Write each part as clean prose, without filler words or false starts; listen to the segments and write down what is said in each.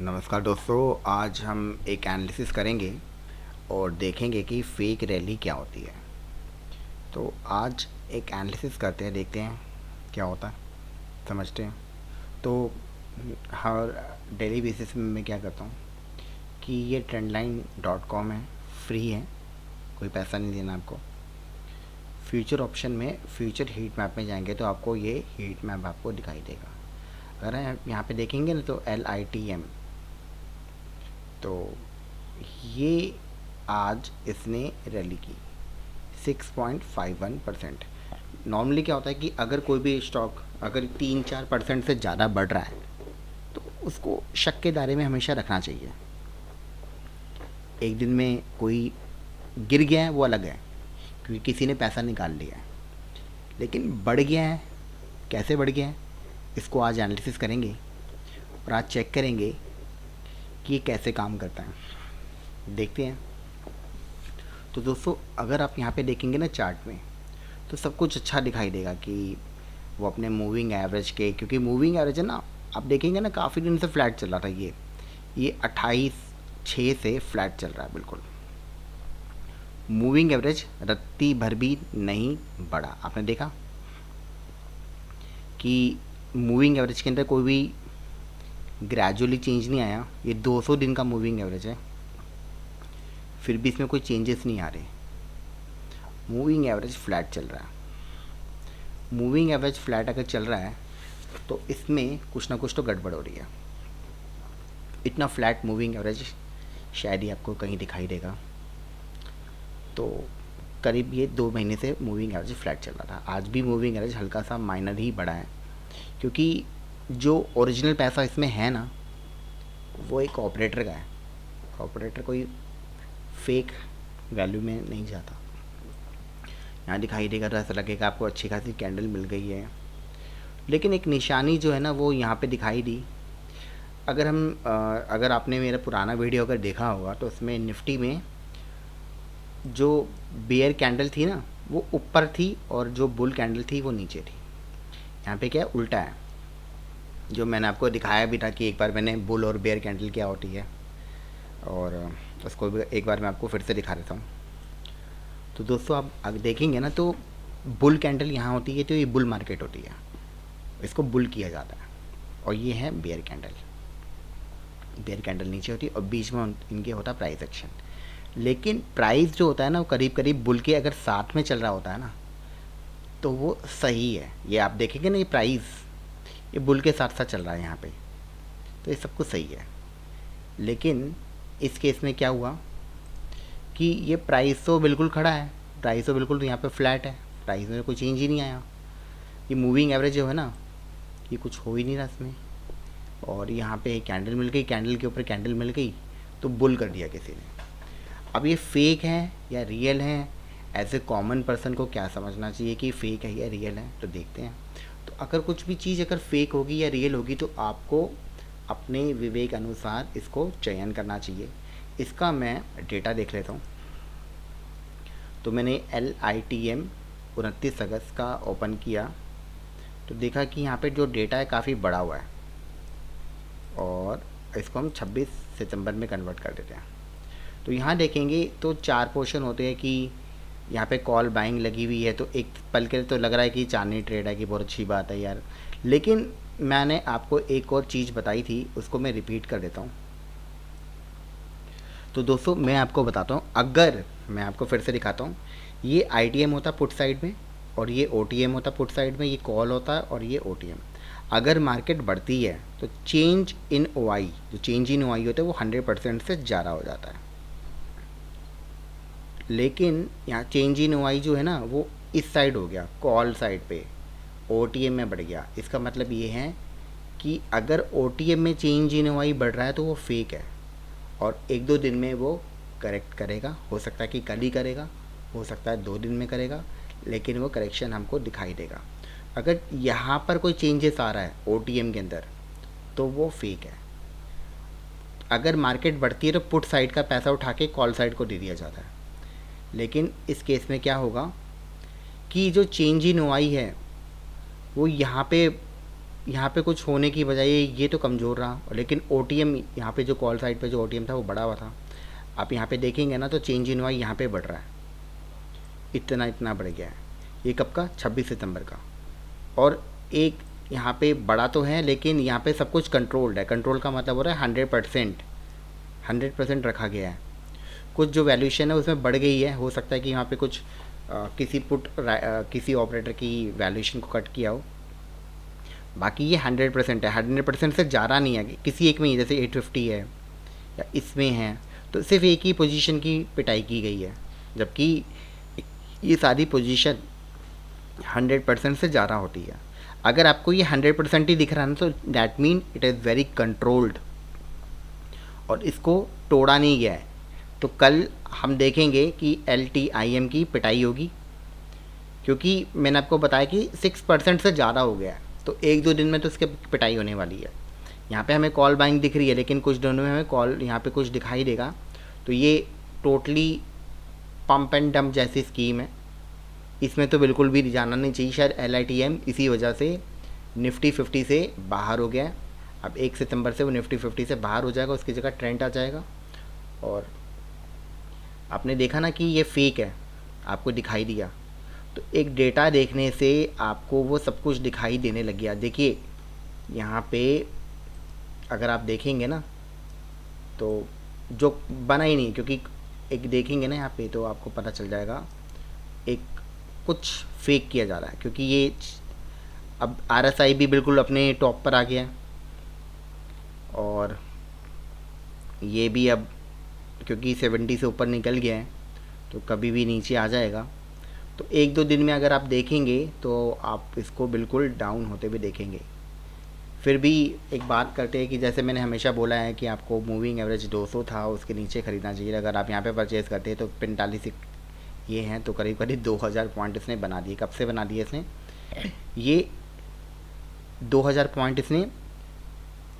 नमस्कार दोस्तों, आज हम एक एनालिसिस करेंगे और देखेंगे कि फ़ेक रैली क्या होती है। तो आज एक एनालिसिस करते हैं, देखते हैं क्या होता है, समझते हैं। तो हर डेली बेसिस में मैं क्या करता हूँ कि ये trendline.com है, फ्री है, कोई पैसा नहीं देना आपको। फ्यूचर ऑप्शन में फ्यूचर हीट मैप में जाएंगे तो आपको ये हीट मैप आपको दिखाई देगा। अगर आप यहाँ पे देखेंगे ना तो LITM, तो ये आज इसने रैली की 6.51%। नॉर्मली क्या होता है कि अगर कोई भी स्टॉक अगर 3-4% से ज़्यादा बढ़ रहा है तो उसको शक के दायरे में हमेशा रखना चाहिए। एक दिन में कोई गिर गया है वो अलग है, क्योंकि किसी ने पैसा निकाल लिया है, लेकिन बढ़ गया है, कैसे बढ़ गया है इसको आज एनालिसिस करेंगे और आज चेक करेंगे कि ये कैसे काम करता है। देखते हैं। तो दोस्तों, अगर आप यहाँ पे देखेंगे ना चार्ट में, तो सब कुछ अच्छा दिखाई देगा कि वो अपने मूविंग एवरेज के, क्योंकि मूविंग एवरेज है ना, आप देखेंगे ना काफ़ी दिन से फ्लैट चल रहा था। ये 28/6 से फ्लैट चल रहा है बिल्कुल। मूविंग एवरेज रत्ती भर भी नहीं बढ़ा। आपने देखा कि मूविंग एवरेज के अंदर कोई भी ग्रेजुअली चेंज नहीं आया। ये 200 दिन का मूविंग एवरेज है, फिर भी इसमें कोई चेंजेस नहीं आ रहे। मूविंग एवरेज फ्लैट चल रहा है। मूविंग एवरेज फ्लैट अगर चल रहा है तो इसमें कुछ ना कुछ तो गड़बड़ हो रही है। इतना फ्लैट मूविंग एवरेज शायद ही आपको कहीं दिखाई देगा। तो करीब ये 2 महीने से मूविंग एवरेज फ्लैट चल रहा था। आज भी मूविंग एवरेज हल्का सा माइनर ही बढ़ा है, क्योंकि जो ओरिजिनल पैसा इसमें है ना, वो एक ऑपरेटर का है। ऑपरेटर कोई फेक वैल्यू में नहीं जाता। यहाँ दिखाई देगा तो ऐसा लगेगा आपको अच्छी खासी कैंडल मिल गई है, लेकिन एक निशानी जो है ना वो यहाँ पे दिखाई दी। अगर आपने मेरा पुराना वीडियो अगर देखा होगा तो उसमें निफ्टी में जो बेयर कैंडल थी ना वो ऊपर थी और जो बुल कैंडल थी वो नीचे थी। यहाँ पे क्या उल्टा है, जो मैंने आपको दिखाया भी था कि एक बार मैंने बुल और बेयर कैंडल क्या होती है, और उसको भी एक बार मैं आपको फिर से दिखा देता हूँ। तो दोस्तों, आप अगर देखेंगे ना तो बुल कैंडल यहाँ होती है, तो ये बुल मार्केट होती है, इसको बुल किया जाता है। और ये है बेयर कैंडल। बेयर कैंडल नीचे होती है और बीच में इनके होता है प्राइस एक्शन। लेकिन प्राइस जो होता है ना वो करीब करीब बुल के अगर साथ में चल रहा होता है ना तो वो सही है। ये आप देखेंगे ना, ये प्राइस ये बुल के साथ साथ चल रहा है यहाँ पे, तो ये सब कुछ सही है। लेकिन इस केस में क्या हुआ कि ये प्राइस तो बिल्कुल खड़ा है, प्राइस तो बिल्कुल यहाँ पे फ्लैट है, प्राइस में कोई चेंज ही नहीं आया। ये मूविंग एवरेज जो है ना, ये कुछ हो ही नहीं रहा इसमें। और यहाँ पे कैंडल मिल गई, कैंडल के ऊपर कैंडल मिल गई, तो बुल कर दिया किसी ने। अब ये फेक है या रियल है, एज ए कॉमन पर्सन को क्या समझना चाहिए कि फेक है या रियल है, तो देखते हैं। तो अगर कुछ भी चीज़ अगर फेक होगी या रियल होगी तो आपको अपने विवेक अनुसार इसको चयन करना चाहिए। इसका मैं डेटा देख लेता हूँ। तो मैंने LITM 29 अगस्त का ओपन किया तो देखा कि यहाँ पे जो डेटा है काफ़ी बड़ा हुआ है, और इसको हम 26 सितंबर में कन्वर्ट कर देते हैं। तो यहाँ देखेंगे तो 4 पोर्शन होते हैं कि यहाँ पे कॉल बाइंग लगी हुई है। तो एक पल के लिए तो लग रहा है कि चांदनी ट्रेड है, कि बहुत अच्छी बात है यार, लेकिन मैंने आपको एक और चीज़ बताई थी, उसको मैं रिपीट कर देता हूँ। तो दोस्तों, मैं आपको बताता हूँ, अगर मैं आपको फिर से दिखाता हूँ, ये ITM होता पुट साइड में और ये OTM होता पुट साइड में, ये कॉल होता है और ये OTM। अगर मार्केट बढ़ती है तो चेंज इन OI, जो चेंज इन OI होता है वो 100% से ज़्यादा हो जाता है। लेकिन यहाँ चेंज इन OI जो है ना वो इस साइड हो गया, कॉल साइड पे, OTM में बढ़ गया। इसका मतलब ये है कि अगर OTM में चेंज इन OI बढ़ रहा है तो वो फेक है, और 1-2 दिन में वो करेक्ट करेगा। हो सकता है कि कल ही करेगा, हो सकता है 2 दिन में करेगा, लेकिन वो करेक्शन हमको दिखाई देगा। अगर यहाँ पर कोई चेंजेस आ रहा है OTM के अंदर तो वो फेक है। अगर मार्केट बढ़ती है तो पुट साइड का पैसा उठा के कॉल साइड को दे दिया जाता है। लेकिन इस केस में क्या होगा कि जो चेंज इन OI है वो यहाँ पे यहाँ पे कुछ होने की बजाय ये तो कमज़ोर रहा, लेकिन OTM यहाँ पे जो कॉल साइड पे जो OTM था वो बढ़ा हुआ था। आप यहाँ पे देखेंगे ना तो चेंज इन वाई यहाँ पे बढ़ रहा है, इतना बढ़ गया है। ये कब का? 26 सितंबर का। और एक यहाँ पे बड़ा तो है, लेकिन यहाँ पे सब कुछ कंट्रोल्ड है। कंट्रोल का मतलब हो रहा है 100% रखा गया है। कुछ जो वैल्यूएशन है उसमें बढ़ गई है, हो सकता है कि यहाँ पे कुछ किसी ऑपरेटर की वैल्यूएशन को कट किया हो। बाकी ये 100% है, 100% से ज़्यादा नहीं है किसी एक में ही। जैसे 850 है या इसमें है तो सिर्फ एक ही पोजीशन की पिटाई की गई है, जबकि ये सारी पोजीशन 100% से ज़्यादा होती है। अगर आपको ये 100% ही दिख रहा है ना तो that mean it is very controlled और इसको तोड़ा नहीं गया है। तो कल हम देखेंगे कि LTIM की पिटाई होगी, क्योंकि मैंने आपको बताया कि 6% से ज़्यादा हो गया है, तो 1-2 दिन में तो इसके पिटाई होने वाली है। यहाँ पे हमें कॉल बाइंग दिख रही है, लेकिन कुछ दिनों में हमें कॉल यहाँ पे कुछ दिखाई देगा। तो ये टोटली पंप एंड डंप जैसी स्कीम है, इसमें तो बिल्कुल भी जाना नहीं चाहिए। शायद LITM इसी वजह से निफ्टी 50 से बाहर हो गया है। अब 1 सितंबर से वो निफ्टी 50 से बाहर हो जाएगा, उसकी जगह ट्रेंड आ जाएगा। और आपने देखा ना कि ये फेक है, आपको दिखाई दिया, तो एक डेटा देखने से आपको वो सब कुछ दिखाई देने लग गया। देखिए यहाँ पे अगर आप देखेंगे ना तो जो बना ही नहीं, क्योंकि एक देखेंगे ना यहाँ पे तो आपको पता चल जाएगा एक कुछ फेक किया जा रहा है, क्योंकि ये अब RSI भी बिल्कुल अपने टॉप पर आ गया है और ये भी अब क्योंकि 70 से ऊपर निकल गया है तो कभी भी नीचे आ जाएगा। तो 1-2 दिन में अगर आप देखेंगे तो आप इसको बिल्कुल डाउन होते हुए देखेंगे। फिर भी एक बात करते हैं कि जैसे मैंने हमेशा बोला है कि आपको मूविंग एवरेज 200 था, उसके नीचे ख़रीदना चाहिए। अगर आप यहाँ पे परचेज़ करते हैं तो 45 ये हैं, तो करीब करीब 2000 पॉइंट इसने बना दिए। कब से बना दिए इसने? ये 2000 पॉइंट इसने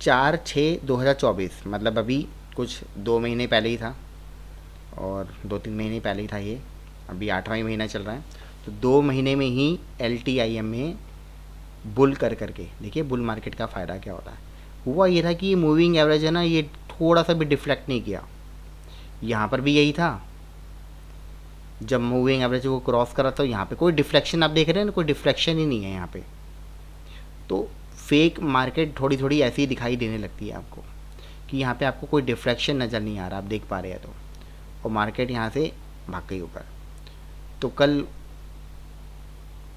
4/6/2024, मतलब अभी कुछ 2 महीने पहले ही था और 2-3 महीने पहले ही था। ये अभी 8वां महीना चल रहा है, तो 2 महीने में ही LTIM में बुल करके देखिए बुल मार्केट का फ़ायदा क्या होता है। हुआ ये था कि ये मूविंग एवरेज है ना, ये थोड़ा सा भी डिफ्लेक्ट नहीं किया। यहाँ पर भी यही था, जब मूविंग एवरेज को क्रॉस करा तो यहाँ पे कोई डिफ्लेक्शन आप देख रहे हैं ना, कोई डिफ्लेक्शन ही नहीं है यहाँ पे। तो फेक मार्केट थोड़ी थोड़ी ऐसी ही दिखाई देने लगती है आपको कि यहाँ पे आपको कोई डिफ्लेक्शन नज़र नहीं आ रहा, आप देख पा रहे हैं तो, और मार्केट यहाँ से भाग गई ऊपर। तो कल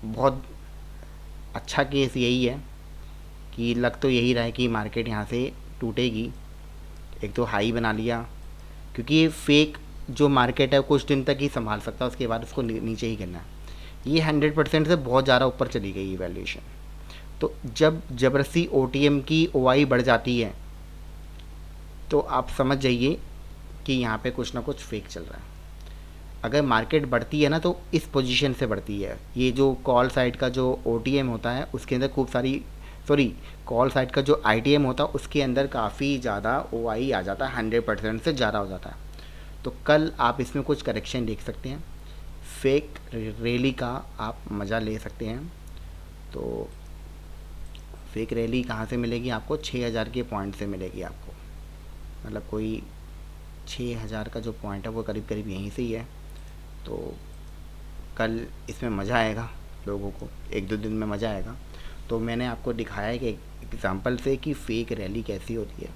बहुत अच्छा केस यही है कि लग तो यही रहा है कि मार्केट यहाँ से टूटेगी। एक तो हाई बना लिया, क्योंकि ये फेक जो मार्केट है कुछ दिन तक ही संभाल सकता है, उसके बाद उसको नीचे ही करना है। ये 100% से बहुत ज़्यादा ऊपर चली गई वैल्यूएशन। तो जब ज़बरदस्ती OTM की OI बढ़ जाती है तो आप समझ जाइए कि यहाँ पे कुछ ना कुछ फेक चल रहा है। अगर मार्केट बढ़ती है ना तो इस पोजीशन से बढ़ती है। ये जो कॉल साइड का जो OTM होता है उसके अंदर खूब सारी कॉल साइड का जो ITM होता है उसके अंदर काफ़ी ज़्यादा OI आ जाता है, 100% से ज़्यादा हो जाता है। तो कल आप इसमें कुछ करेक्शन देख सकते हैं, फेक रैली का आप मज़ा ले सकते हैं। तो फेक रैली कहाँ से मिलेगी आपको? 6000 के पॉइंट से मिलेगी आपको, मतलब कोई 6000 का जो पॉइंट है वो करीब करीब यहीं से ही है। तो कल इसमें मज़ा आएगा लोगों को, 1-2 दिन में मज़ा आएगा। तो मैंने आपको दिखाया है कि एग्ज़ाम्पल से कि फ़ेक रैली कैसी होती है,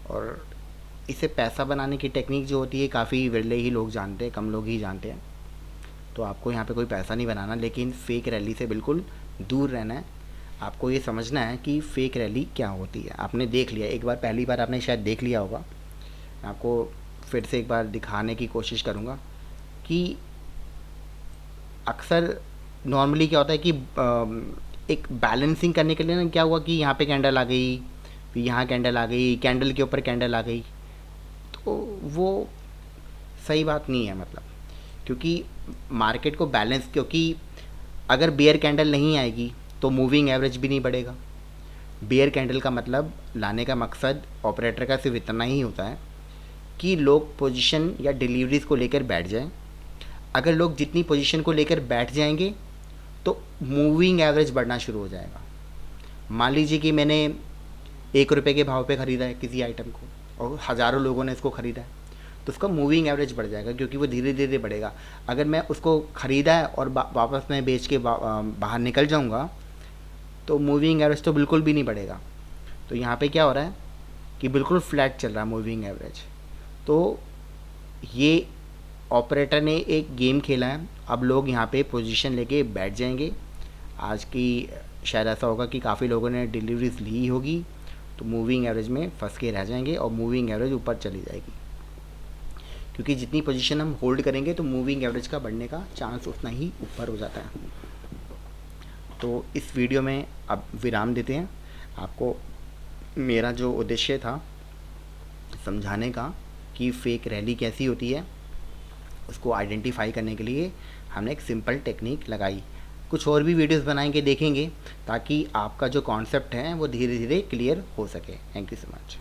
और इसे पैसा बनाने की टेक्निक जो होती है काफ़ी विरले ही लोग जानते हैं, कम लोग ही जानते हैं। तो आपको यहाँ पे कोई पैसा नहीं बनाना, लेकिन फ़ेक रैली से बिल्कुल दूर रहना है। आपको ये समझना है कि फ़ेक रैली क्या होती है। आपने देख लिया एक बार, पहली बार आपने शायद देख लिया होगा, आपको फिर से एक बार दिखाने की कोशिश करूँगा कि अक्सर नॉर्मली क्या होता है कि एक बैलेंसिंग करने के लिए ना क्या हुआ कि यहाँ पे कैंडल आ गई, फिर यहाँ कैंडल आ गई, कैंडल के ऊपर कैंडल आ गई, तो वो सही बात नहीं है। मतलब क्योंकि मार्केट को बैलेंस, क्योंकि अगर बेयर कैंडल नहीं आएगी तो मूविंग एवरेज भी नहीं बढ़ेगा। बेयर कैंडल का मतलब लाने का मकसद ऑपरेटर का सिर्फ इतना ही होता है कि लोग पोजीशन या डिलीवरीज को लेकर बैठ जाएं। अगर लोग जितनी पोजीशन को लेकर बैठ जाएंगे तो मूविंग एवरेज बढ़ना शुरू हो जाएगा। मान लीजिए कि मैंने 1 रुपये के भाव पे ख़रीदा है किसी आइटम को और हज़ारों लोगों ने इसको ख़रीदा है, तो उसका मूविंग एवरेज बढ़ जाएगा, क्योंकि वो धीरे धीरे बढ़ेगा। अगर मैं उसको ख़रीदा है और वापस मैं बेच के बाहर निकल जाऊँगा, तो मूविंग एवरेज तो बिल्कुल भी नहीं बढ़ेगा। तो यहाँ पे क्या हो रहा है कि बिल्कुल फ्लैट चल रहा है मूविंग एवरेज। तो ये ऑपरेटर ने एक गेम खेला है, अब लोग यहाँ पे पोजीशन लेके बैठ जाएंगे। आज की शायद ऐसा होगा कि काफ़ी लोगों ने डिलीवरीज ली होगी, तो मूविंग एवरेज में फंस के रह जाएंगे और मूविंग एवरेज ऊपर चली जाएगी, क्योंकि जितनी पोजीशन हम होल्ड करेंगे तो मूविंग एवरेज का बढ़ने का चांस उतना ही ऊपर हो जाता है। तो इस वीडियो में अब विराम देते हैं। आपको मेरा जो उद्देश्य था समझाने का कि फेक रैली कैसी होती है, उसको आइडेंटिफाई करने के लिए हमने एक सिंपल टेक्निक लगाई। कुछ और भी वीडियोस बनाएंगे, देखेंगे, ताकि आपका जो कॉन्सेप्ट है वो धीरे धीरे क्लियर हो सके। Thank you so much.